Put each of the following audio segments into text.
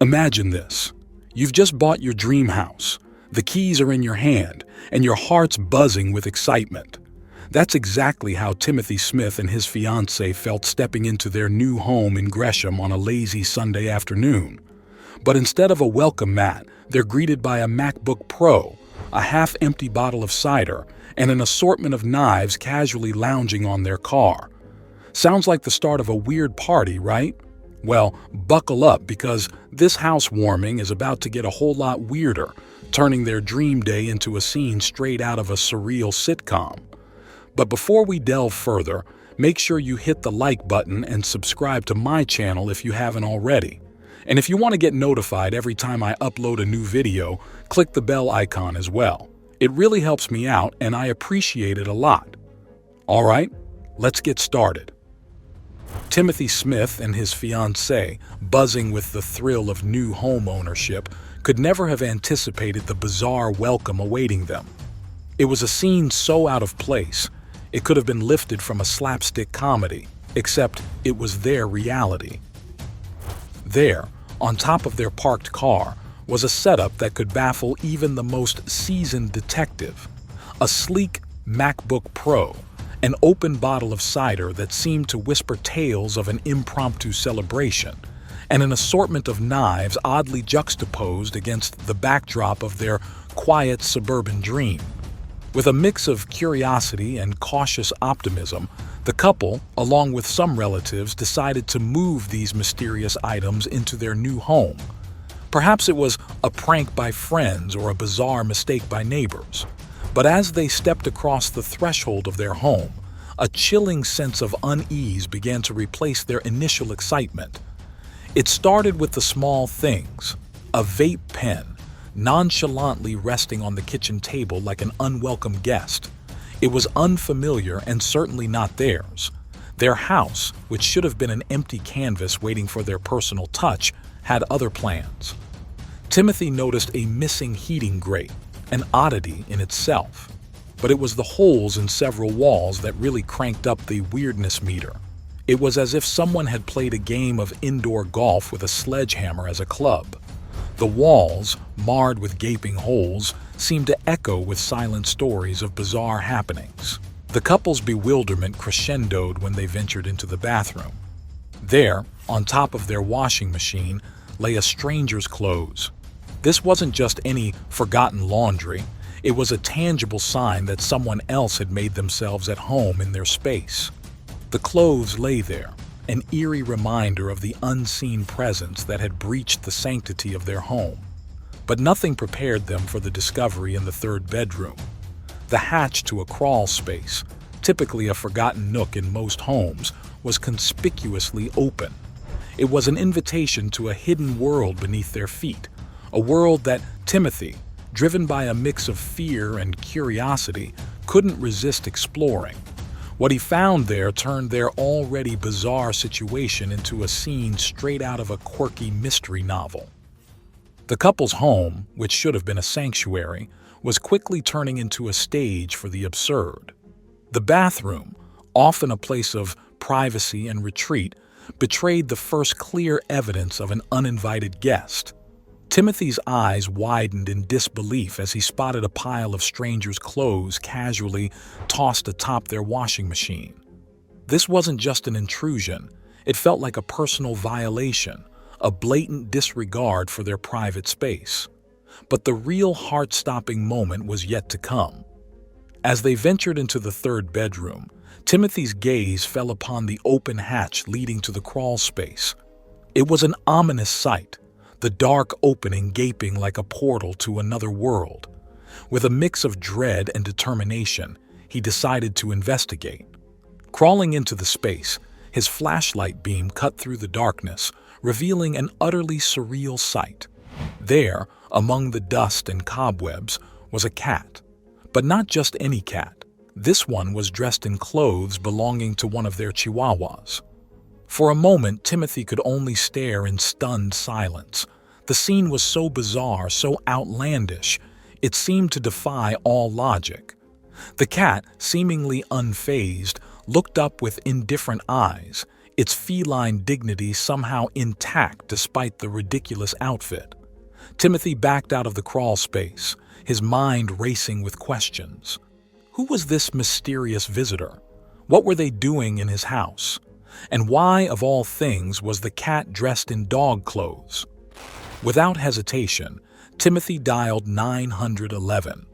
Imagine this. You've just bought your dream house. The keys are in your hand, and your heart's buzzing with excitement. That's exactly how Timothy Smith and his fiancé felt stepping into their new home in Gresham on a lazy Sunday afternoon. But instead of a welcome mat, they're greeted by a MacBook Pro, a half-empty bottle of cider, and an assortment of knives casually lounging on their car. Sounds like the start of a weird party, right? Well, buckle up because this housewarming is about to get a whole lot weirder, turning their dream day into a scene straight out of a surreal sitcom. But before we delve further, make sure you hit the like button and subscribe to my channel if you haven't already. And if you want to get notified every time I upload a new video, click the bell icon as well. It really helps me out and I appreciate it a lot. All right, let's get started. Timothy Smith and his fiancée, buzzing with the thrill of new home ownership, could never have anticipated the bizarre welcome awaiting them. It was a scene so out of place, it could have been lifted from a slapstick comedy, except it was their reality. There, on top of their parked car, was a setup that could baffle even the most seasoned detective. A sleek MacBook Pro, an open bottle of cider that seemed to whisper tales of an impromptu celebration, and an assortment of knives oddly juxtaposed against the backdrop of their quiet suburban dream. With a mix of curiosity and cautious optimism, the couple, along with some relatives, decided to move these mysterious items into their new home. Perhaps it was a prank by friends or a bizarre mistake by neighbors. But as they stepped across the threshold of their home, a chilling sense of unease began to replace their initial excitement. It started with the small things: a vape pen, nonchalantly resting on the kitchen table like an unwelcome guest. It was unfamiliar and certainly not theirs. Their house, which should have been an empty canvas waiting for their personal touch, had other plans. Timothy noticed a missing heating grate, an oddity in itself. But it was the holes in several walls that really cranked up the weirdness meter. It was as if someone had played a game of indoor golf with a sledgehammer as a club. The walls, marred with gaping holes, seemed to echo with silent stories of bizarre happenings. The couple's bewilderment crescendoed when they ventured into the bathroom. There, on top of their washing machine, lay a stranger's clothes. This wasn't just any forgotten laundry. It was a tangible sign that someone else had made themselves at home in their space. The clothes lay there, an eerie reminder of the unseen presence that had breached the sanctity of their home. But nothing prepared them for the discovery in the third bedroom. The hatch to a crawl space, typically a forgotten nook in most homes, was conspicuously open. It was an invitation to a hidden world beneath their feet, a world that Timothy, driven by a mix of fear and curiosity, couldn't resist exploring. What he found there turned their already bizarre situation into a scene straight out of a quirky mystery novel. The couple's home, which should have been a sanctuary, was quickly turning into a stage for the absurd. The bathroom, often a place of privacy and retreat, betrayed the first clear evidence of an uninvited guest. Timothy's eyes widened in disbelief as he spotted a pile of strangers' clothes casually tossed atop their washing machine. This wasn't just an intrusion, it felt like a personal violation, a blatant disregard for their private space. But the real heart-stopping moment was yet to come. As they ventured into the third bedroom, Timothy's gaze fell upon the open hatch leading to the crawl space. It was an ominous sight, the dark opening gaping like a portal to another world. With a mix of dread and determination, he decided to investigate. Crawling into the space, his flashlight beam cut through the darkness, revealing an utterly surreal sight. There, among the dust and cobwebs, was a cat. But not just any cat. This one was dressed in clothes belonging to one of their Chihuahuas. For a moment, Timothy could only stare in stunned silence. The scene was so bizarre, so outlandish, it seemed to defy all logic. The cat, seemingly unfazed, looked up with indifferent eyes, its feline dignity somehow intact despite the ridiculous outfit. Timothy backed out of the crawl space, his mind racing with questions. Who was this mysterious visitor? What were they doing in his house? And why, of all things, was the cat dressed in dog clothes? Without hesitation, Timothy dialed 911.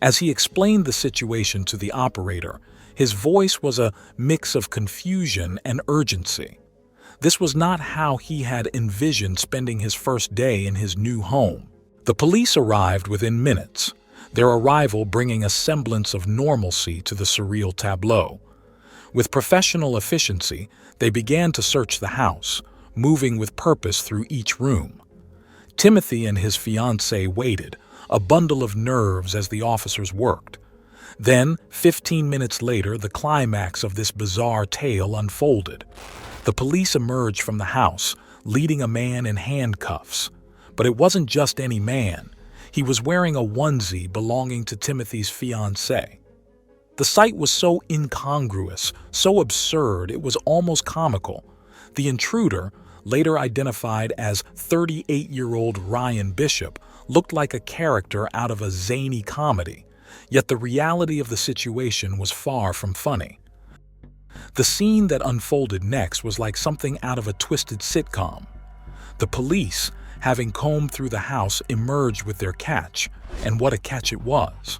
As he explained the situation to the operator, his voice was a mix of confusion and urgency. This was not how he had envisioned spending his first day in his new home. The police arrived within minutes, their arrival bringing a semblance of normalcy to the surreal tableau. With professional efficiency, they began to search the house, moving with purpose through each room. Timothy and his fiancée waited, a bundle of nerves as the officers worked. Then, 15 minutes later, the climax of this bizarre tale unfolded. The police emerged from the house, leading a man in handcuffs. But it wasn't just any man. He was wearing a onesie belonging to Timothy's fiancée. The sight was so incongruous, so absurd, it was almost comical. The intruder, later identified as 38-year-old Ryan Bishop, looked like a character out of a zany comedy. Yet the reality of the situation was far from funny. The scene that unfolded next was like something out of a twisted sitcom. The police, having combed through the house, emerged with their catch, and what a catch it was.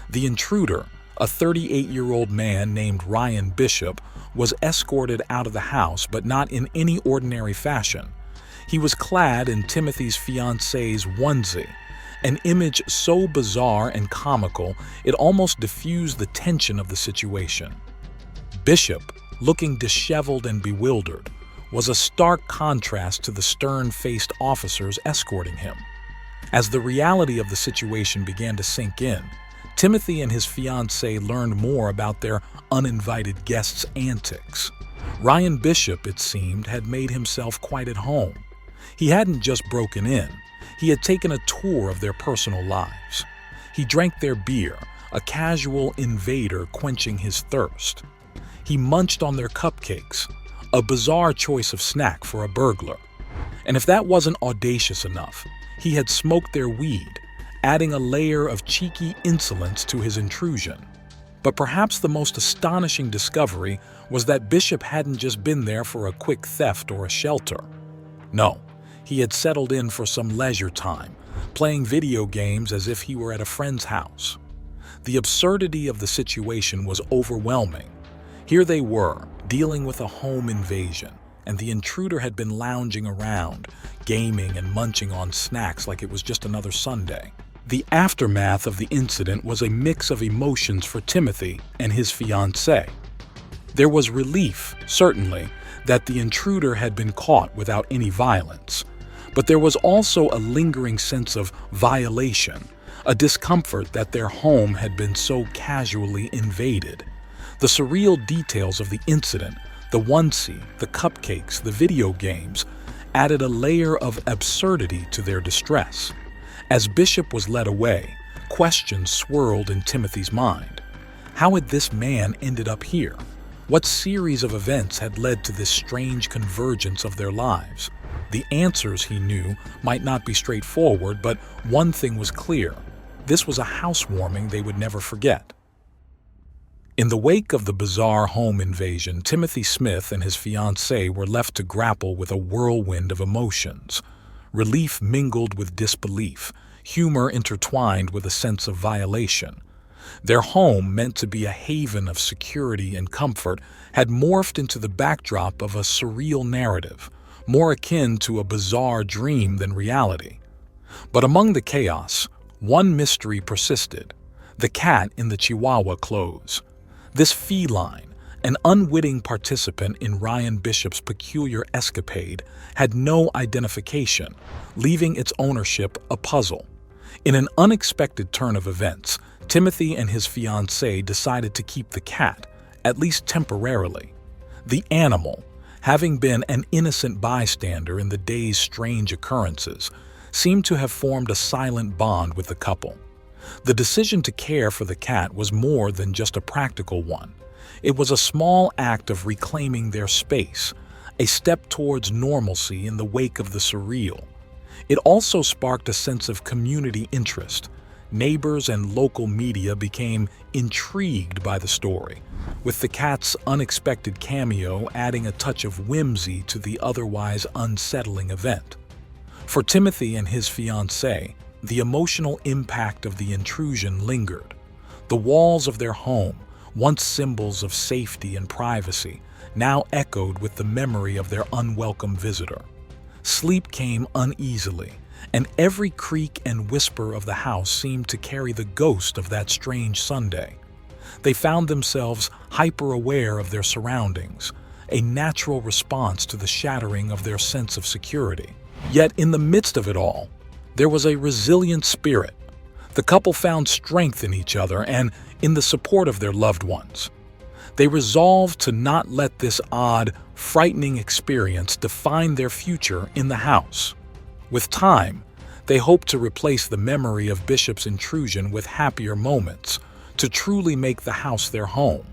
The intruder, a 38-year-old man named Ryan Bishop, was escorted out of the house, but not in any ordinary fashion. He was clad in Timothy's fiancée's onesie, an image so bizarre and comical it almost diffused the tension of the situation. Bishop, looking disheveled and bewildered, was a stark contrast to the stern-faced officers escorting him. As the reality of the situation began to sink in, Timothy and his fiancée learned more about their uninvited guests' antics. Ryan Bishop, it seemed, had made himself quite at home. He hadn't just broken in, he had taken a tour of their personal lives. He drank their beer, a casual invader quenching his thirst. He munched on their cupcakes, a bizarre choice of snack for a burglar. And if that wasn't audacious enough, he had smoked their weed, adding a layer of cheeky insolence to his intrusion. But perhaps the most astonishing discovery was that Bishop hadn't just been there for a quick theft or a shelter. No, he had settled in for some leisure time, playing video games as if he were at a friend's house. The absurdity of the situation was overwhelming. Here they were, dealing with a home invasion, and the intruder had been lounging around, gaming and munching on snacks like it was just another Sunday. The aftermath of the incident was a mix of emotions for Timothy and his fiancée. There was relief, certainly, that the intruder had been caught without any violence. But there was also a lingering sense of violation, a discomfort that their home had been so casually invaded. The surreal details of the incident, the onesie, the cupcakes, the video games, added a layer of absurdity to their distress. As Bishop was led away, questions swirled in Timothy's mind. How had this man ended up here? What series of events had led to this strange convergence of their lives? The answers, he knew, might not be straightforward, but one thing was clear. This was a housewarming they would never forget. In the wake of the bizarre home invasion, Timothy Smith and his fiancée were left to grapple with a whirlwind of emotions. Relief mingled with disbelief, humor intertwined with a sense of violation. Their home, meant to be a haven of security and comfort, had morphed into the backdrop of a surreal narrative, more akin to a bizarre dream than reality. But among the chaos, one mystery persisted: the cat in the Chihuahua-Clothed. This feline, an unwitting participant in Ryan Bishop's peculiar escapade, had no identification, leaving its ownership a puzzle. In an unexpected turn of events, Timothy and his fiancée decided to keep the cat, at least temporarily. The animal, having been an innocent bystander in the day's strange occurrences, seemed to have formed a silent bond with the couple. The decision to care for the cat was more than just a practical one. It was a small act of reclaiming their space, a step towards normalcy in the wake of the surreal. It also sparked a sense of community interest. Neighbors and local media became intrigued by the story, with the cat's unexpected cameo adding a touch of whimsy to the otherwise unsettling event. For Timothy and his fiancée, the emotional impact of the intrusion lingered. The walls of their home, once symbols of safety and privacy, now echoed with the memory of their unwelcome visitor. Sleep came uneasily, and every creak and whisper of the house seemed to carry the ghost of that strange Sunday. They found themselves hyper-aware of their surroundings, a natural response to the shattering of their sense of security. Yet in the midst of it all, there was a resilient spirit. The couple found strength in each other and in the support of their loved ones. They resolved to not let this odd, frightening experience define their future in the house. With time, they hoped to replace the memory of Bishop's intrusion with happier moments, to truly make the house their home.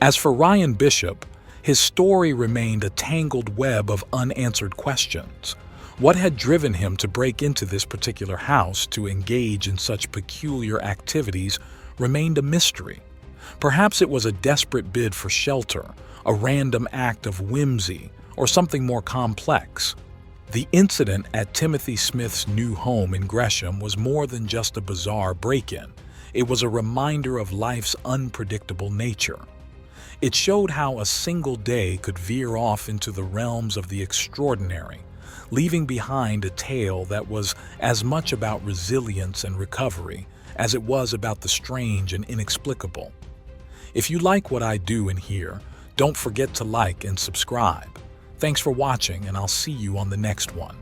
As for Ryan Bishop, his story remained a tangled web of unanswered questions. What had driven him to break into this particular house to engage in such peculiar activities remained a mystery. Perhaps it was a desperate bid for shelter, a random act of whimsy, or something more complex. The incident at Timothy Smith's new home in Gresham was more than just a bizarre break-in. It was a reminder of life's unpredictable nature. It showed how a single day could veer off into the realms of the extraordinary, leaving behind a tale that was as much about resilience and recovery as it was about the strange and inexplicable. If you like what I do in here, don't forget to like and subscribe. Thanks for watching, and I'll see you on the next one.